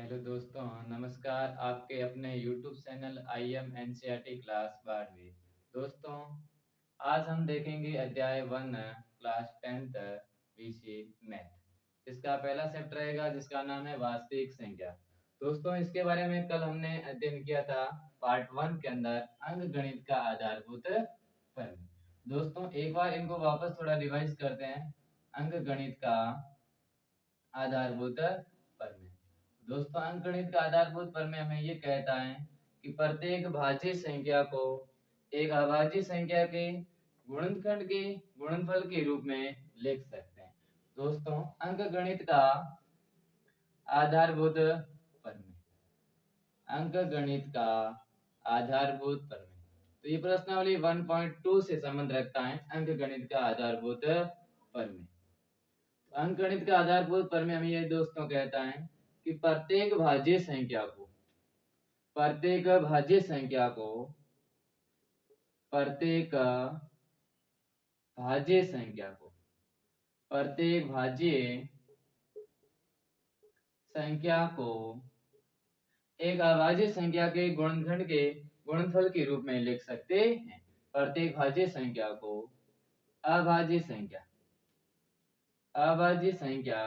Hello दोस्तों, नमस्कार आपके अपने YouTube channel I am NCERT class 12वीं। दोस्तों, आज हम देखेंगे अध्याय 1 क्लास 10th विषय मैथ। इसका पहला चैप्टर रहेगा जिसका नाम है वास्तविक संख्या। दोस्तों, इसके बारे में कल हमने अध्ययन किया था पार्ट 1 के अंदर अंकगणित का आधारभूत प्रमेय। दोस्तों, एक बार इनको वापस थोड़ा रिवाइज करते हैं। अंकगणित का आधारभूत प्रमेय। दोस्तों, अंकगणित का आधारभूत प्रमेय हमें ये कहता है कि प्रत्येक भाज्य संख्या को एक अभाज्य संख्या के गुणनखंड के गुणनफल के रूप में लिख सकते हैं। दोस्तों, अंकगणित का आधारभूत प्रमेय, अंकगणित का आधारभूत प्रमेय। तो ये प्रश्नावली 1.2 से संबंध रखता है अंकगणित का आधारभूत प्रमेय। अंकगणित का आधारभूत प्रमेय हमें ये दोस्तों कहता है कि प्रत्येक भाज्य संख्या को प्रत्येक भाज्य संख्या को प्रत्येक भाज्य संख्या को प्रत्येक भाज्य संख्या को एक अभाज्य संख्या के गुणनखंड के गुणनफल के रूप में लिख सकते हैं। प्रत्येक भाज्य संख्या को अभाज्य संख्या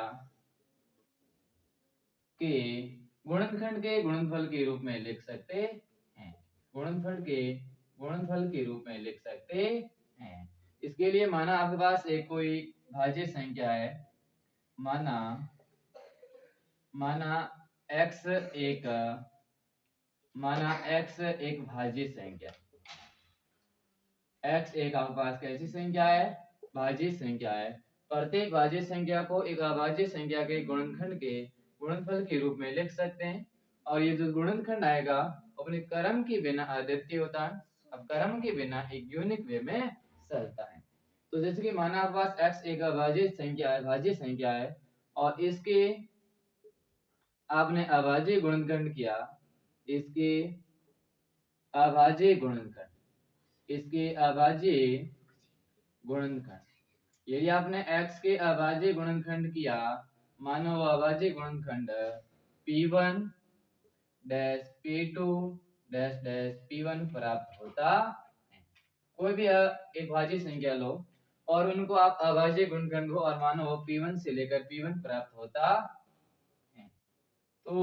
के गुणनखंड के गुणनफल के रूप में लिख सकते हैं। गुणनफल के गुणनफल के रूप में लिख सकते हैं। इसके लिए माना आपके पास एक कोई भाज्य संख्या है, माना x एक भाज्य संख्या। x एक आपके पास कैसी संख्या है? भाज्य संख्या है। प्रत्येक भाज्य संख्या को एक अभाज्य संख्या के गुणनखंड के गुणनफल के रूप में लिख सकते हैं। और ये जो गुणनखंड आएगा अपने क्रम के बिना अद्वितीय होता है। अब क्रम के बिना एक यूनिक वे में चलता है। तो जैसे कि माना आपके पास x एक अभाज्य संख्या है, भाज्य संख्या है, और इसके आपने अभाज्य गुणनखंड किया, इसके अभाज्य गुणनखंड यदि आपने x के अभाज्य गुणनखंड किया, मानो वो अभाज्य गुणनखंड p1 dash p2 dash dash p1 प्राप्त होता है। कोई भी एक भाज्य संख्या लो और उनको आप अभाज्य गुणनखंड को और मानो वो p1 से लेकर p1 प्राप्त होता है। तो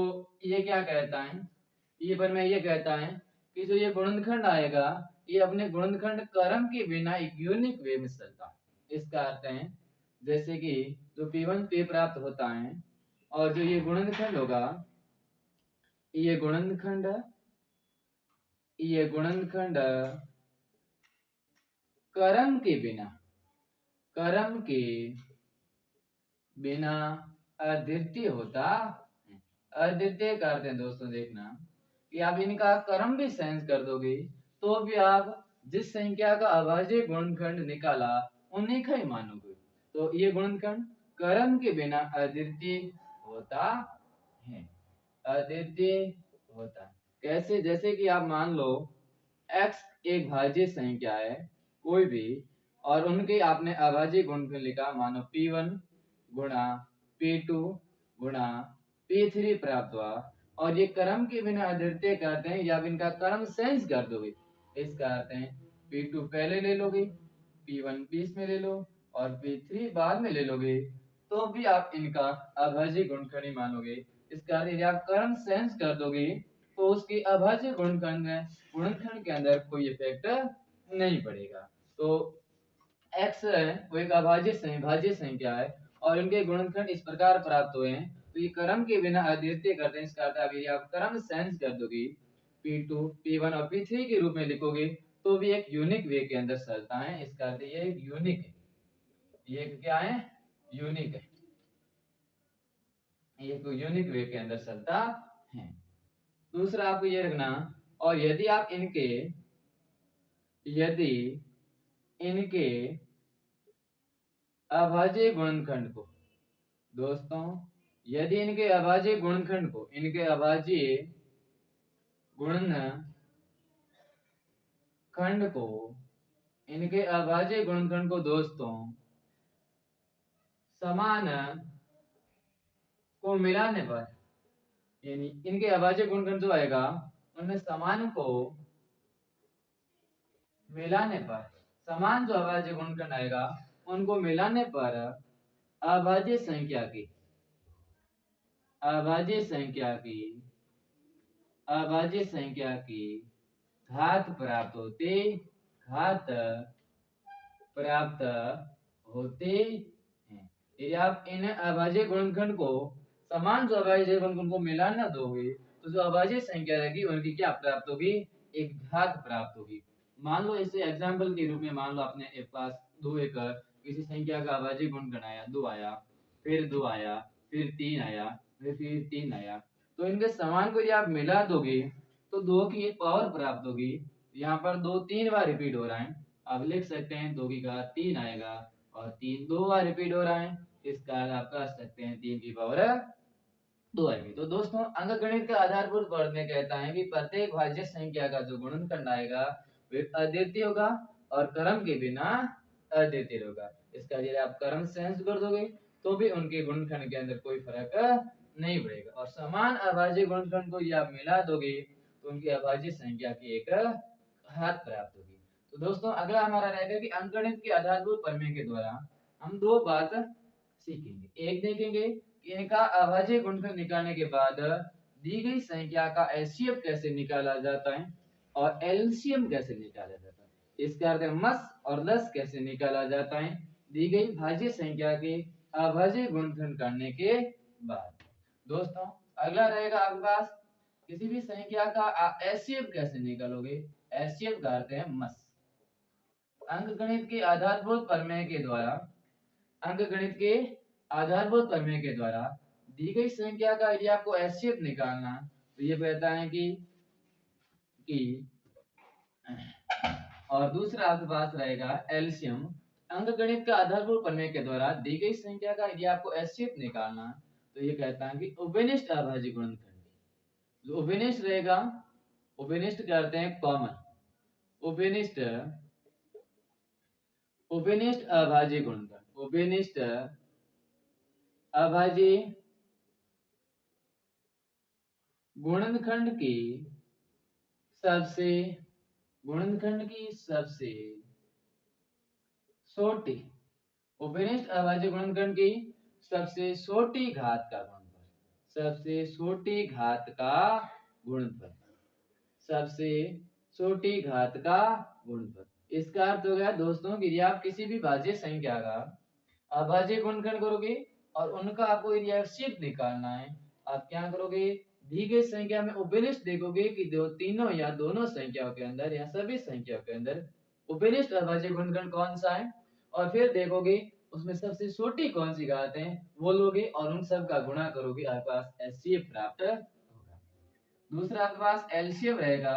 ये क्या कहता है? ये प्रमेय ये कहता है कि जो ये गुणनखंड आएगा ये अपने गुणनखंड क्रम के बिना एक यूनिक वे में चलता है। इसका अर्थ है जैसे कि जो p1 पे प्राप्त होता है और जो ये गुणनखंड होगा, ये गुणनखंड क्रम के बिना अद्वितीय होता है। अद्वितीय का अर्थ है दोस्तों देखना कि आप इनका क्रम भी चेंज कर दोगे तो भी आप जिस संख्या का अभाज्य गुणनखंड निकाला उन्हीं का ही मानोगे। तो ये गुणनखंड क्रम के बिना अद्वितीय होता है। कैसे? जैसे कि आप मान लो x एक भाज्य संख्या है कोई भी, और उनके आपने अभाज्य गुणनखंड लिखा, मानो p1 गुणा p2 गुणा p3 प्राप्त हुआ, और ये क्रम के बिना अद्वितीय करते हैं या आप इनका क्रम चेंज कर दोगे। इसका अर्थ है p2 पहले ले लोगे, p1 बीच में ले लो और p3 बाद में ले लोगे तो भी आप इनका अभाज्य गुणनखंड ही मानोगे। इसका अर्थ यदि आप क्रम चेंज कर दोगे तो उसके अभाज्य गुणनखंड के अंदर कोई इफेक्ट नहीं पड़ेगा। तो x है वो एक भाज्य संख्या है और उनके गुणनखंड इस प्रकार प्राप्त हुए हैं तो ये क्रम के बिना अद्वितीय करते हैं। इसका अर्थ यदि आप क्रम चेंज कर दोगे, p2 p1 और p3 के रूप में लिखोगे तो भी एक यूनिक वे के अंदर चलता है। इसका अर्थ ये एक यूनिक है। ये क्या है? यूनिक है। ये तो यूनिक वे के अंदर चलता है। दूसरा आपको ये रखना, और यदि आप इनके अभाज्य गुणनखंड को दोस्तों, यदि इनके अभाज्य गुणनखंड को दोस्तों समान को मिलाने पर यानी इनके अभाज्य गुणनखंड जो आएगा उनमें समान को मिलाने पर, समान जो अभाज्य गुणनखंड आएगा उनको मिलाने पर अभाज्य संख्या की, अभाज्य संख्या की, अभाज्य संख्या की घात प्राप्त होते, घात प्राप्त होते हैं। यदि आप इन अभाज्य गुणनखंड को, समान जो अभाज्य गुणनखंड को मिलाना दोगे तो जो अभाज्य संख्या रहेगी उनकी क्या प्राप्त होगी, एक घात प्राप्त होगी। मान लो इसे एग्जांपल के रूप में मान लो आपने एक पास 2 एकड़ किसी संख्या का अभाज्य गुणनखंड आया, 2 आया, फिर 2 आया, फिर 3 आया, फिर 3 आया, तो इनके समान को यदि आप मिला दोगे तो 2 की एक पावर प्राप्त होगी। यहाँ पर 2 3 बार रिपीट हो रहा है, आप लिख सकते हैं 2 की घात 3 आएगा और 3 2 बार रिपीट हो रहा है, इस कारण आप कह सकते हैं 3 की पावर 2 आएगी। तो दोस्तों अंकगणित का आधारभूत वर्ग में कहता है कि प्रत्येक भाज्य संख्या का जो गुणनखंड आएगा वह अद्वितीय होगा और क्रम के बिना अद्वितीय होगा। इसका यदि आप क्रम सेंस कर दोगे तो भी उनके गुणनखंड के अंदर कोई फर्क नहीं पड़ेगा, और समान अभाज्य गुणनखंड को यदि आप मिला दोगे तो उनकी अभाज्य संख्या की एक घात प्राप्त होगी। तो दोस्तों अगला हमारा रहेगा कि अंकगणित के आधारभूत प्रमेय के द्वारा हम 2 बात सीखेंगे। एक देखेंगे कि इनका अभाज्य गुणनखंड निकालने के बाद दी गई संख्या का एचसीएफ कैसे निकाला जाता है और एलसीएम कैसे निकाला जाता है। इसका अर्थ है मस और लस कैसे निकाला जाता है दी गई भाज्य संख्या के अभाज्य गुणनखंड करने के बाद। दोस्तों अगला रहेगा आपके पास किसी भी संख्या का एचसीएफ कैसे निकालोगे। एचसीएफ का अर्थ है मस। अंकगणित के आधारभूत प्रमेय के द्वारा, अंकगणित के आधारभूत प्रमेय के द्वारा दी गई संख्या का यदि आपको एचसीएफ निकालना तो ये कहता है कि और दूसरा आपके पास रहेगा एलसीएम। अंकगणित का आधारभूत प्रमेय के द्वारा दी गई संख्या का यदि आपको एचसीएफ निकालना तो ये कहता है कि उभयनिष्ठ अभाज्य गुणनखंड, जो उभयनिष्ठ रहेगा, उभयनिष्ठ करते हैं कॉमन, उभयनिष्ठ, उभयनिष्ठ अभाज्य गुणनखंड, उभयनिष्ठ अभाज्य गुणनखंड की सबसे, गुणनखंड की सबसे छोटी, उभयनिष्ठ अभाज्य गुणनखंड की सबसे छोटी घात का गुणनफल, सबसे छोटी घात का गुणनफल, सबसे छोटी घात का गुणनफल। इसका अर्थ हो गया दोस्तों कि यदि आप किसी भी भाज्य संख्या का अभाज्य गुणनखंड करोगे और उनका आपको यदि एचसीएफ निकालना है, आप क्या करोगे, दी गई संख्या में उभयनिष्ठ देखोगे कि दो तीनों या दोनों संख्याओं के अंदर या सभी संख्याओं के अंदर उभयनिष्ठ अभाज्य गुणनखंड कौन सा है, और फिर देखोगे उसमें सबसे छोटी कौन सी घात है वो लोगे और उन सब का गुणा करोगे, आपके पास एचसीएफ प्राप्त होगा। दूसरा आपके पास एलसीएम रहेगा।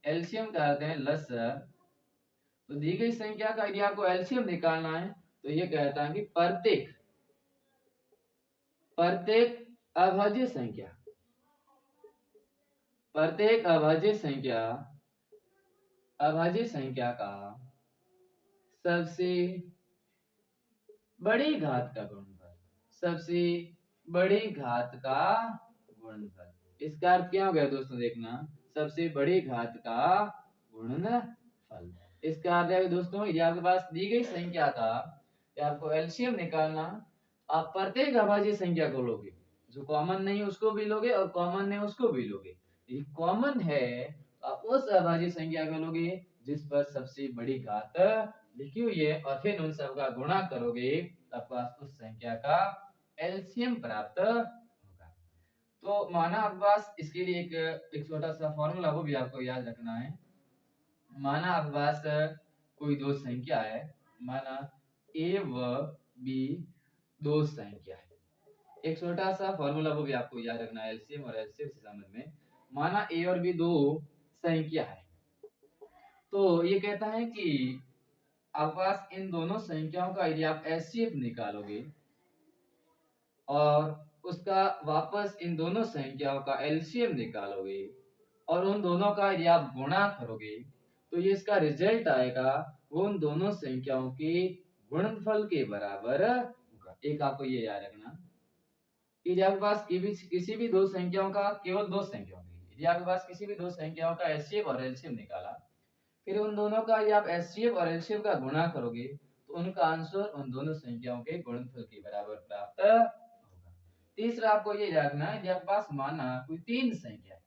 एलसीएम का अर्थ है लसर। तो दी गई संख्या का यदि आपको एलसीएम निकालना है तो ये कहता है कि प्रत्येक, प्रत्येक अभाज्य संख्या, प्रत्येक अभाज्य संख्या, अभाज्य संख्या का सबसे बड़ी घात का गुणनफल, सबसे बड़ी घात का गुणनफल। इसका अर्थ क्या हो गया दोस्तों, देखना, सबसे बड़ी घात का गुणनफल। इसका अर्थ है दोस्तों यदि आपके पास दी गई संख्या का आपको एलसीएम निकालना, आप प्रत्येक अभाज्य संख्या को लोगे, जो कॉमन नहीं उसको भी लोगे और कॉमन नहीं उसको भी लोगे। यदि कॉमन है तो आप उस अभाज्य संख्या को लोगे जिस पर सबसे बड़ी घात लिखी हुई है और फिर उन सब का गुणा करोगे आपके पास उस संख्या का एलसीएम प्राप्त होगा। तो माना आपके पास इसके लिए एक छोटा सा फॉर्मूला वो भी आपको याद रखना है। माना आपके पास कोई दो संख्या है, माना ए व बी दो संख्या है, एक छोटा सा फॉर्मूला वो भी आपको याद रखना है एलसीएम और एचसीएफ से संबंध में। माना ए और बी दो संख्या है, तो ये कहता है कि आपके पास इन दोनों संख्याओं का यदि आप एचसीएफ निकालोगे और उसका वापस इन दोनों संख्याओं का एलसीएम निकालोगे और उन दोनों का यदि आप गुणा करोगे तो ये इसका रिजल्ट आएगा वो उन दोनों संख्याओं के गुणनफल के बराबर होगा। एक आपको ये याद रखना, यदि आपके पास किसी भी दो संख्याओं का केवल दो संख्याओं की, यदि आपके पास किसी भी दो संख्याओं का एचसीएफ और एलसीएम निकाला, फिर उन दोनों का यदि आप एचसीएफ और एलसीएम का गुणा करोगे तो उनका आंसर उन दोनों संख्याओं के गुणनफल के बराबर प्राप्त होगा। तीसरा आपको ये जानना है, यदि आपके पास माना कोई तीन संख्या है,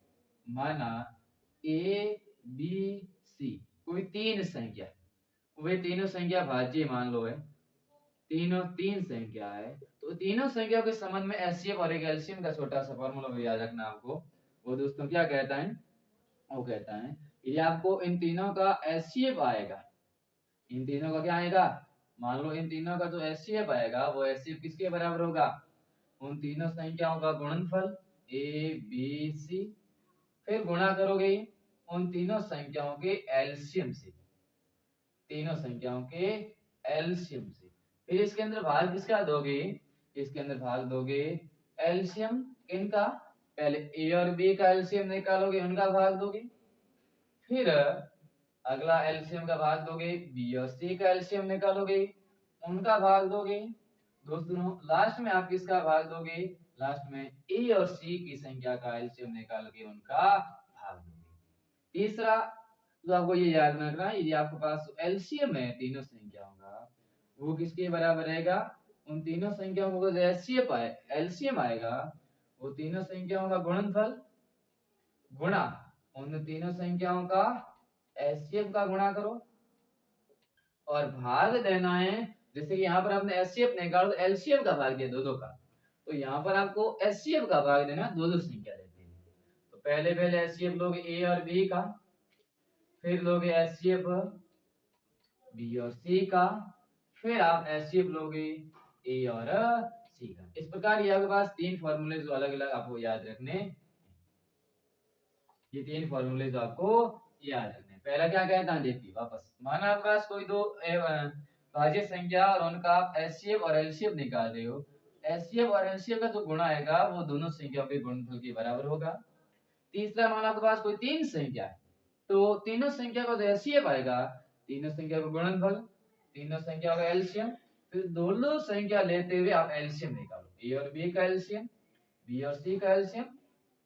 माना ए बी सी, कोई तीन संख्या, वे तीनों संख्या भाज्य मान लो है, तीनों तीन संख्या है, तो तीनों संख्याओं के संबंध में एचसीएफ और एक एलसीएम का छोटा सा फॉर्मूला भी याद रखना आपको। वो दोस्तों क्या कहता है, वो कहता है यदि आपको इन तीनों का एचसीएफ आएगा, इन तीनों का क्या आएगा, मान लो इन तीनों का जो एचसीएफ आएगा वो एचसीएफ किसके बराबर होगा, उन तीनों संख्याओं का गुणनफल ए बी सी, फिर गुणा करोगे उन तीनों संख्याओं के एलसीएम से, तीनों संख्याओं के एलसीएम से, फिर इसके अंदर भाग किसका दोगे, इसके अंदर भाग दोगे एलसीएम इनका, पहले ए और बी का एलसीएम निकालोगे, उनका भाग दोगे, फिर अगला एलसीएम का भाग दोगे, बी और सी का एलसीएम निकालोगे, उनका भाग दोगे, दोस्तों लास्ट में आप किसका भाग दोगे, लास्ट में ए और सी की संख्या का एलसीएम निकाल के उनका भाग दोगे। तीसरा तो आपको ये याद रखना है, यदि आपके पास एलसीएम है तीनों संख्याओं का, वो किसके बराबर रहेगा, उन तीनों संख्याओं को एचसीएफ आए एलसीएम आएगा, वो तीनों संख्याओं का गुणनफल गुणा उन तीनों संख्याओं का एचसीएफ का गुणा करो, और भाग देना है, जैसे कि यहाँ पर आपने एचसीएफ निकाला तो एलसीएम का भाग दिया दो दो का, तो यहाँ पर आपको एचसीएफ का भाग देना, दो दो संख्या देती है, तो पहले एचसीएफ लोगे ए और बी का, फिर लोगे एचसीएफ बी और सी का, फिर आप एचसीएफ लोगे ए और सी का। इस प्रकार ये आपके पास तीन फॉर्मूले जो अलग अलग आपको याद रखने, ये तीन फॉर्मूले जो आपको याद रखने। पहला क्या कहता है देखिए वापस, माना आपके पास कोई दो भाज्य संख्या और उनका आप एचसीएफ और एलसीएम निकाल रहे हो, एचसीएफ और एलसीएम का जो गुणा आएगा वो दोनों संख्याओं के गुणनफल के बराबर होगा। तीसरा माना आपके पास कोई तीन संख्या है, तो तीनों संख्या का जो एचसीएफ आएगा, तीनों संख्या का गुणनफल, तीनों संख्या का एलसीएम, फिर दोनों संख्या लेते हुए आप एलसीएम निकालो, ए और बी का एलसीएम, बी और सी का एलसीएम,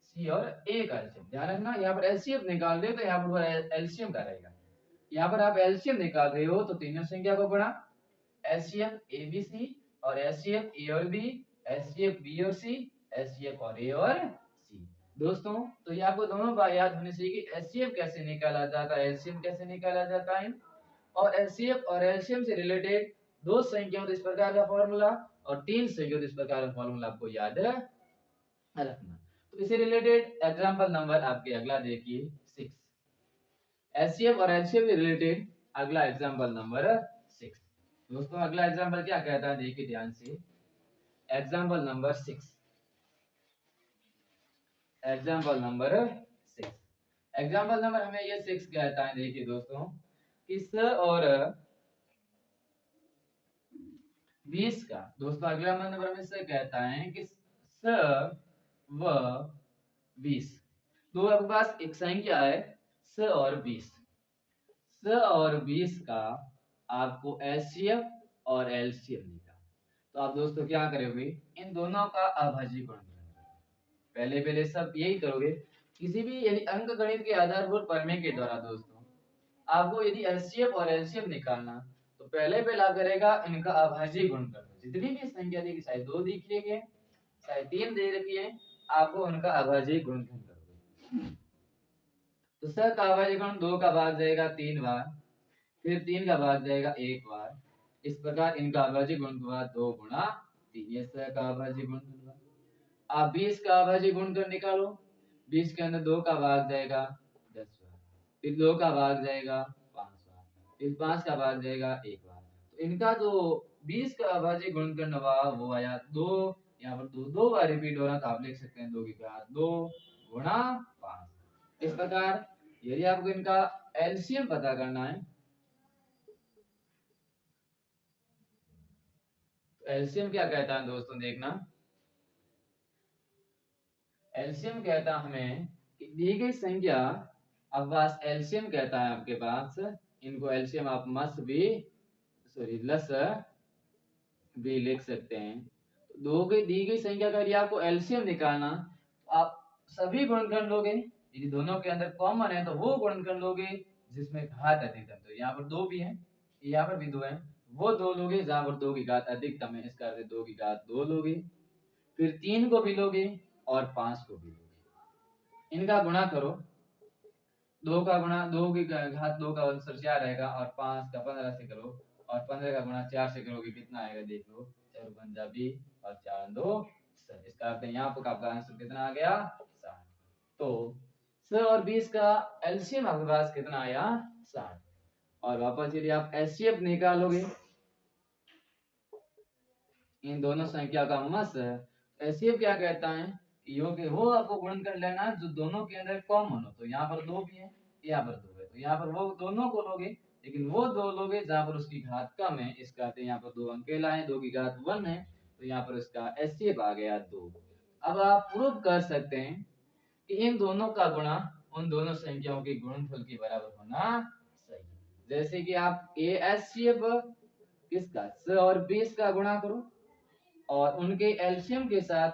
सी और ए का एलसीएम। ध्यान रखना यहाँ पर एलसीएम निकाल रहे हो तो यहाँ पर एलसीएम का रहेगा, यहाँ पर आप एलसीएम निकाल रहे हो तो तीनों संख्या को गुणा, एलसीएम ए बी सी और एलसीएम ए और बी, एलसीएम बी और सी, एलसीएम और ए और सी। दोस्तों तो ये आपको दोनों बात याद होनी चाहिए कि एलसीएम कैसे निकाला जाता है, एलसीएम कैसे निकाला जाता है, और एलसीएम और एलसीएम से रिलेटेड दो संख्याओं इस प्रकार का फॉर्मूला और तीन संख्याओं इस प्रकार का फॉर्मूला आपको याद रखना। तो इसे रिलेटेड एग्जांपल नंबर आपके अगला देखिए 6, एचसीएफ और एलसीएम से रिलेटेड अगला एग्जांपल नंबर 6। दोस्तों अगला एग्जांपल क्या कहता है देखिए ध्यान से, example number 6, example number 6, example number हमें ये 6 कहता है देखिए दोस्तों, किस और 20 का, दोस्तों अगला नंबर हमें से कहता है कि स व 20, तो आपके पास एक संख्या है स और 20, स और 20 का आपको एचसीएफ और एलसीएम निकालना, तो आप दोस्तों क्या करोगे, इन दोनों का अभाज्य गुणन करोगे, पहले सब यही करोगे, किसी भी यदि अंक गणित के आधारभूत प्रमेय के द्वारा दोस्तों आपको यदि एचसीएफ और एलसीएम निकालना, तो पहले आप करेगा इनका अभाज्य गुण करना, जितनी भी संख्या देखी चाहे 2 दिख रही है चाहे 3 दे रखी है, आपको उनका अभाज्य गुणनखंड करोगे, तो स का अभाज्य गुण 2 का भाग जाएगा 3 बार, फिर 3 का भाग जाएगा 1 बार, इस प्रकार इनका अभाज्य गुणनखंड 2 गुणा 3, ये स का अभाज्य गुणनखंड। आप 20 का अभाज्य गुणनखंड निकालो, 20 के अंदर 2 का भाग जाएगा 10 बार, फिर 2 का भाग जाएगा 5 बार, फिर 5 का भाग जाएगा 1 बार, तो इनका जो 20 का अभाज्य गुणनखंड हुआ वो आया 2, यहाँ पर 2 बार रिपीट हो रहा, तो आप लिख सकते हैं 2 की घात 2 गुणा 5। इस प्रकार यदि आपको इनका एलसीएम पता करना है, तो एलसीएम क्या कहता है दोस्तों देखना, एलसीएम कहता हमें कि दी गई संख्या, अब पास एलसीएम कहता है आपके पास, इनको एलसीएम आप मस भी सॉरी लस भी लिख सकते हैं, तो दो की दी गई संख्या का यदि आपको एलसीएम निकालना, तो आप सभी गुणनखंड लोगे, यदि दोनों के अंदर कॉमन है तो वो गुणनखंड लोगे जिसमें घात अधिकतम, तो यहाँ पर दो भी है, यहाँ पर भी दो है, वो दो लोगे जहां पर दो की घात अधिकतम है, इसका अर्थ दो की घात दो लोगे, फिर तीन को भी लोगे और पांच को भी लोगे, इनका गुणा करो, दो का गुणा दो की घात दो का आंसर चार रहेगा, और पांच का 15 से करो, और 15 का गुणा चार से करोगे कितना आएगा देख लो, चार पंजा 20 और चार दो 7, इसका अर्थ यहाँ पर आपका आंसर कितना आ गया 60। तो 100 और 20 का एलसीएम आपके पास कितना आया 60। और वापस यदि आप एचसीएफ निकालोगे इन दोनों संख्या का मस, एचसीएफ क्या कहता है, योग वो आपको गुणन कर लेना है जो दोनों के अंदर कॉमन हो, तो यहाँ पर दो भी है, यहाँ पर दो है, तो यहाँ पर वो दोनों को लोगे, लेकिन वो दो लोगे जहां पर उसकी घात कम है, इसका अर्थ यहाँ पर दो अकेला है, दो की घात 1 है, तो यहाँ पर इसका एचसीएफ आ गया 2। अब आप प्रूव कर सकते हैं कि इन दोनों का गुणा उन दोनों संख्याओं के गुणनफल के बराबर होना सही, जैसे कि आप एचसीएफ किसका 100 और 20 का गुणा करो और उनके एलसीएम के साथ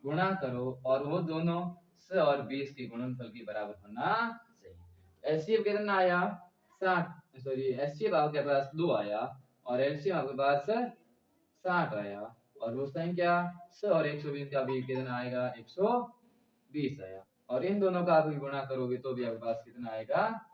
गुणा करो, और वो दोनों 100 और 20 के गुणनफल के बराबर होना चाहिए। एलसीएम कितना आया 60, सॉरी एचसीएफ आपके पास 2 आया और एलसीएम आपके पास 60 आया, और वो संख्या 100 और 120 का भी कितना आएगा 120 आया, और इन दोनों का आप गुणा करोगे तो भी आपके पास कितना आएगा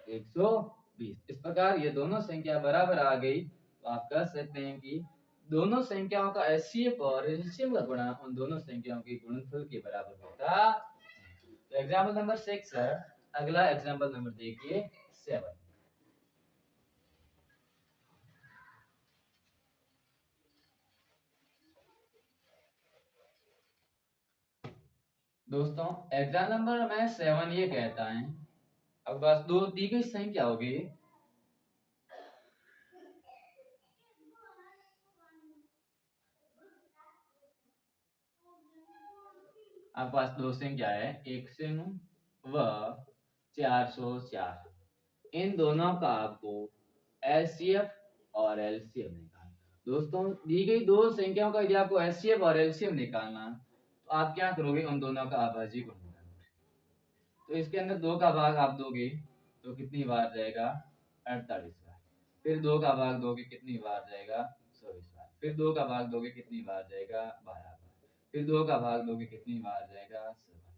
120। इस प्रकार ये दोनों संख्या बराबर आ गई, तो आप कह सकते हैं कि दोनों संख्याओं का एचसीएफ और एलसीएम का गुणा उन दोनों संख्याओं के गुणनफल के बराबर होता। तो एग्जांपल नंबर 6 है, अगला एग्जांपल नंबर देखिए 7। दोस्तों एग्जाम नंबर में 7 ये कहता है, अब बस दो दी गई संख्या होगी, आपके पास दो संख्या है 100 व 404, इन दोनों का आपको एचसीएफ और एलसीएम निकालना। दोस्तों दी गई दो संख्याओं का यदि आपको एचसीएफ और एलसीएम निकालना, तो आप क्या करोगे, उन दोनों का अभाज्य गुणन करोगे, तो इसके अंदर दो का भाग आप दोगे तो कितनी बार जाएगा 48 बार, फिर दो का भाग दोगे कितनी बार जाएगा 24 बार, फिर दो का भाग दोगे कितनी बार जाएगा 12 बार, फिर दो का भाग दोगे कितनी बार जाएगा 7 बार,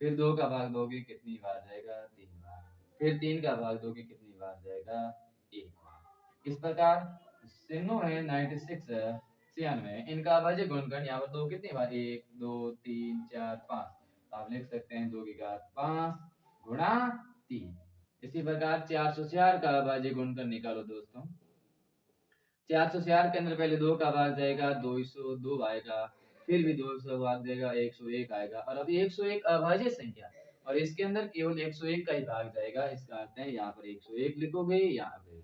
फिर दो का भाग दोगे कितनी बार जाएगा 3 बार, फिर तीन का भाग दोगे कितनी बार जाएगा 1 बार। इस प्रकार तीनों है 96 96, इनका अभाज्य गुणनखंड यहाँ पर दो कितनी बार 1 2 3 4 5, आप लिख सकते हैं 2 की घात 5 गुणा 3। इसी प्रकार 404 का अभाज्य गुणनखंड निकालो दोस्तों, 404 के अंदर पहले दो का भाग जाएगा 202 आएगा, फिर भी 200 भाग देगा 101 आएगा, और अब 101 अभाज्य संख्या और इसके अंदर केवल 101 का ही भाग जाएगा, इसका अर्थ है यहाँ पर 101 लिखोगे यहाँ पे,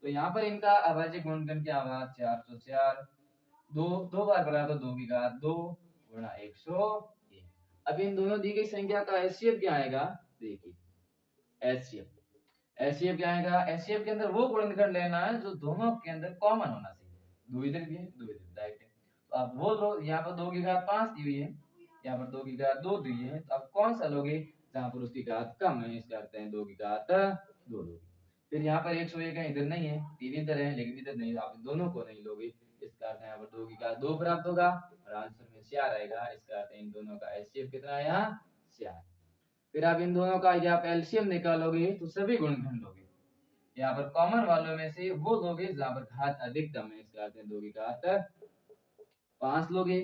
तो यहाँ पर इनका अभाज्य गुणनखंड क्या होगा 404, दो दो बार बना तो दो की घात 2 गुणा 101। अब इन दोनों दी गई संख्या का एचसीएफ क्या आएगा, देखिए एचसीएफ एचसीएफ क्या आएगा, एचसीएफ के अंदर वो गुणनखंड लेना है जो दोनों के अंदर कॉमन होना चाहिए, दो इधर भी है दो इधर राइट है, तो आप वो लो, यहाँ पर दो की घात 5 दी हुई है, यहाँ पर दो की घात 2 दी है, तो आप कौन सा लोगे जहाँ पर उसकी घात कम है, इसका अर्थ है दो की घात 2 लोगे। फिर यहाँ पर 101 है, इधर नहीं है, तीन इधर है लेकिन इधर नहीं, आप दोनों को नहीं लोगे, इसका अर्थ है यहाँ पर दो की घात 2 प्राप्त होगा और आंसर में 4 आएगा, इसका अर्थ है इन दोनों का एचसीएफ कितना आया 4। फिर आप इन दोनों का यदि आप एलसीएम निकालोगे तो सभी गुणनखंड लोगे, यहाँ पर कॉमन वालों में से वो लोगे जहां पर घात अधिकतम है, इसका अर्थ है दो की घात 5 लोगे,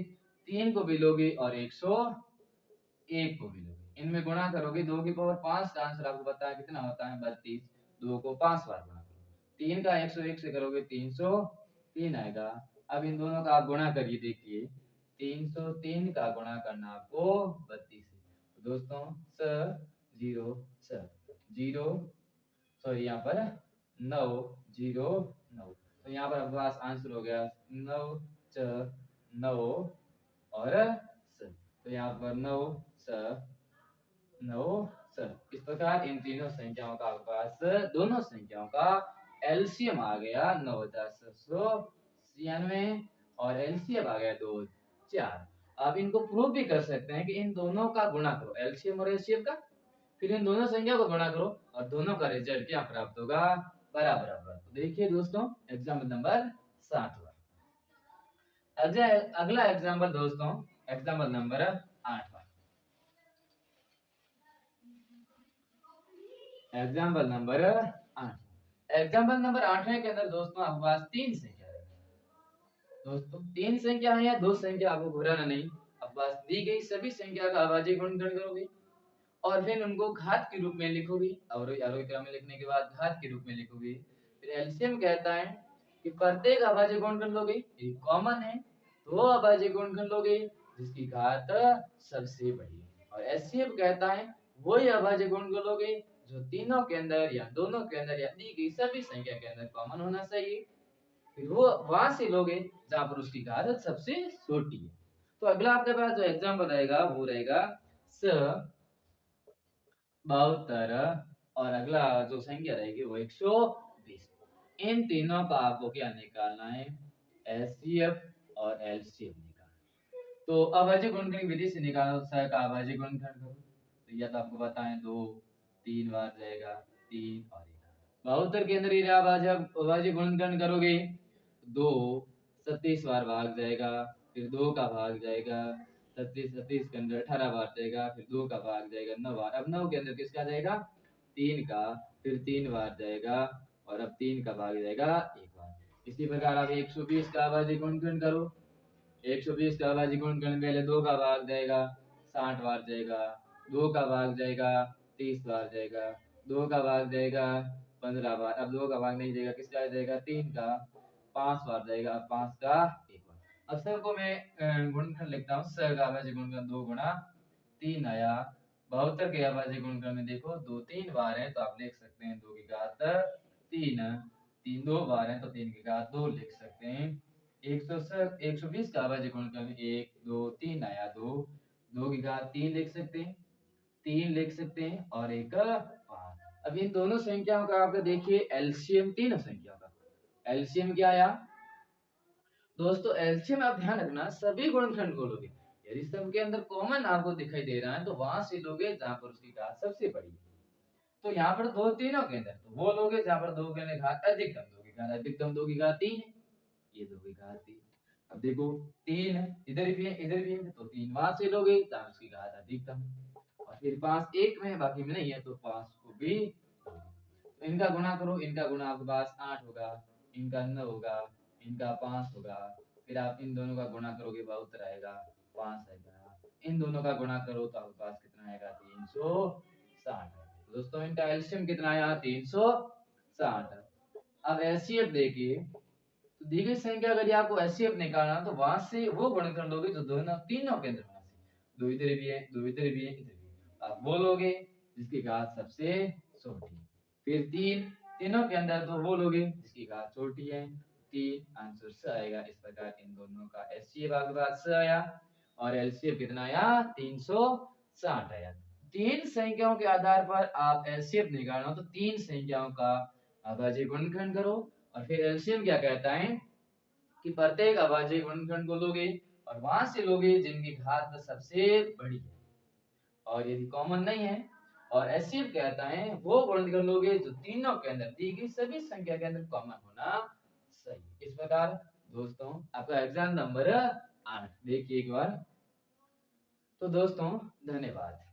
तीन को भी लोगे और 101 को भी लोगे, इनमें गुणा करोगे, दो की पावर 5 का आंसर आपको पता है कितना होता है 32, दो को 5 बार गुणा करो, तीन का 101 से करोगे 303 आएगा। अब इन दोनों का आप गुणा करिए, देखिए 303 का गुणा करना आपको 32 है, तो दोस्तों जीरो सॉरी यहाँ पर 909, तो यहाँ पर आपके पास आंसर हो गया 9 9 और स, तो यहाँ पर 9 स। इस प्रकार इन तीनों संख्याओं का आपके पास दोनों संख्याओं का एलसीएम आ गया 9796, और एलसीएम आ गया 2 4। आप इनको प्रूव भी कर सकते हैं कि इन दोनों का गुणा करो, एलसीएम और एचसीएफ का, फिर इन दोनों संख्या को गुणा करो और दोनों का रिजल्ट क्या प्राप्त होगा, बराबर होगा। तो देखिए दोस्तों एग्जाम्पल नंबर 7 हुआ। अगला एग्जाम्पल दोस्तों एग्जाम्पल नंबर 8 हुआ। Example number 8। एग्जाम्पल नंबर 8 के अंदर दोस्तों आपके पास 3 संख्या है। दोस्तों 3 संख्या है या 2 संख्या, आपको घबराना नहीं। आपके पास दी गई सभी संख्या का अभाज्य गुणनखंड करोगे और फिर उनको घात के रूप में लिखोगे, आरोही क्रम में लिखने के बाद घात के रूप में लिखोगे। फिर एलसीएम कहता है कि प्रत्येक अभाज्य गुणनखंड लोगे, ये कॉमन है, तो अभाज्य गुणनखंड लोगे जिसकी घात सबसे बड़ी है। और एचसीएफ कहता है वही अभाज्य गुणनखंड लोगे जो तीनों के अंदर या दोनों के अंदर या दी गई सभी संख्या के अंदर कॉमन होना चाहिए। फिर वो वहां से लोगे जहां पर उसकी घात सबसे छोटी है। तो अगला आपके पास जो एग्जाम्पल रहेगा वो रहेगा स 72 और अगला जो संख्या रहेगी वो 120। इन तीनों का आपको क्या निकालना है, एचसीएफ और एलसीएम निकालना। तो अभाज्य गुणनखंड विधि से निकालो स का अभाज्य गुणनखंड करो, तो यह तो आपको पता है 2 3 बार जाएगा 3 और 1। 72 के अंदर ये अभाज्य गुणनखंड करोगे 2 37 बार भाग जाएगा, फिर 2 का भाग जाएगा 37 के अंदर 18 बार जाएगा, फिर 2 का भाग जाएगा 9 बार। अब 9 के अंदर किसका जाएगा, 3 का, फिर 3 बार जाएगा और अब 3 का भाग जाएगा 1 बार। इसी प्रकार आप 120 का अभाज्य गुणनखंड करो। 120 का अभाज्य गुणनखंड पहले 2 का भाग जाएगा 60 बार जाएगा, 2 का भाग जाएगा 30 बार जाएगा, 2 का भाग जाएगा 15 बार। अब 2 का भाग नहीं जाएगा, किसका जाएगा 3 का 5 बार जाएगा, अब 5 का 1 बार। अब सर को मैं गुणनखंड लिखता हूँ, स का अभाज्य गुणनखंड 2 गुणा 3 आया। 72 के अभाज्य गुणनखंड में देखो 2 3 बार है तो आप लिख सकते हैं 2 की घात 3, 3 2 बार है तो 3 की घात 2 लिख सकते हैं। 120 का अभाज्य गुणनखंड 1 2 3 आया 2, 2 की घात 3 लिख सकते हैं, 3 लिख सकते हैं और एक 5। अब इन दोनों संख्याओं का आप देखिए एलसीएम, तीनों संख्याओं का एलसीएम क्या आया दोस्तों। एलसीएम आप ध्यान रखना सभी गुणनखंड को लोगे, यदि सबके अंदर कॉमन आपको दिखाई दे रहा है तो वहां से लोगे जहां पर उसकी घात सबसे बड़ी है। तो यहाँ पर दो तीनों के अंदर तो वो लोगे जहां पर 2 के घात अधिकतम, 2 की घात अधिकतम 2 की घात 3 है, ये 2 की घात 3। अब देखो 3 है इधर भी है इधर भी है तो 3 वहां से लोगे जहां उसकी घात अधिकतम, और फिर 5 एक में है बाकी में नहीं है तो 5 को भी तो इनका गुणा करो, इनका गुणा आपके पास 8 होगा, इनका 9 होगा, इनका 5 होगा, फिर आप इन दोनों का गुणा करोगे 72 आएगा 5 आएगा, इन दोनों का गुणा करो तो आपके पास कितना आएगा 360। दोस्तों इनका एलसीएम कितना आया 360। अब एचसीएफ देखिए, तो दी गई संख्या अगर आपको एचसीएफ निकालना तो वहां से वो गुणनखंड लोगे जो दोनों तीनों के अंदर होना चाहिए, दो इधर भी है दो इधर भी है इधर भी है, आप वो लोगे जिसकी घात सबसे छोटी। फिर 3 तीनों के अंदर तो वो लोगे जिसकी घात छोटी है, 3 आंसर स आएगा। इस प्रकार इन दोनों का एचसीएफ आपके पास स आया और एलसीएफ कितना आया 360 आया। तीन संख्याओं के आधार पर आप एलसीएफ निकालना तो तीन संख्याओं का अभाज्य गुणनखंड करो और फिर एलसीएम क्या कहता है कि प्रत्येक अभाज्य गुणनखंड को लोगे और वहां से लोगे जिनकी घात सबसे बड़ी है और यदि कॉमन नहीं है, और एचसीएफ कहता है वो गुणनखंड लोगे जो तीनों के अंदर दी गई सभी संख्या के अंदर कॉमन होना सही। इस प्रकार दोस्तों आपका एग्जाम नंबर 8 देखिए एक बार। तो दोस्तों धन्यवाद।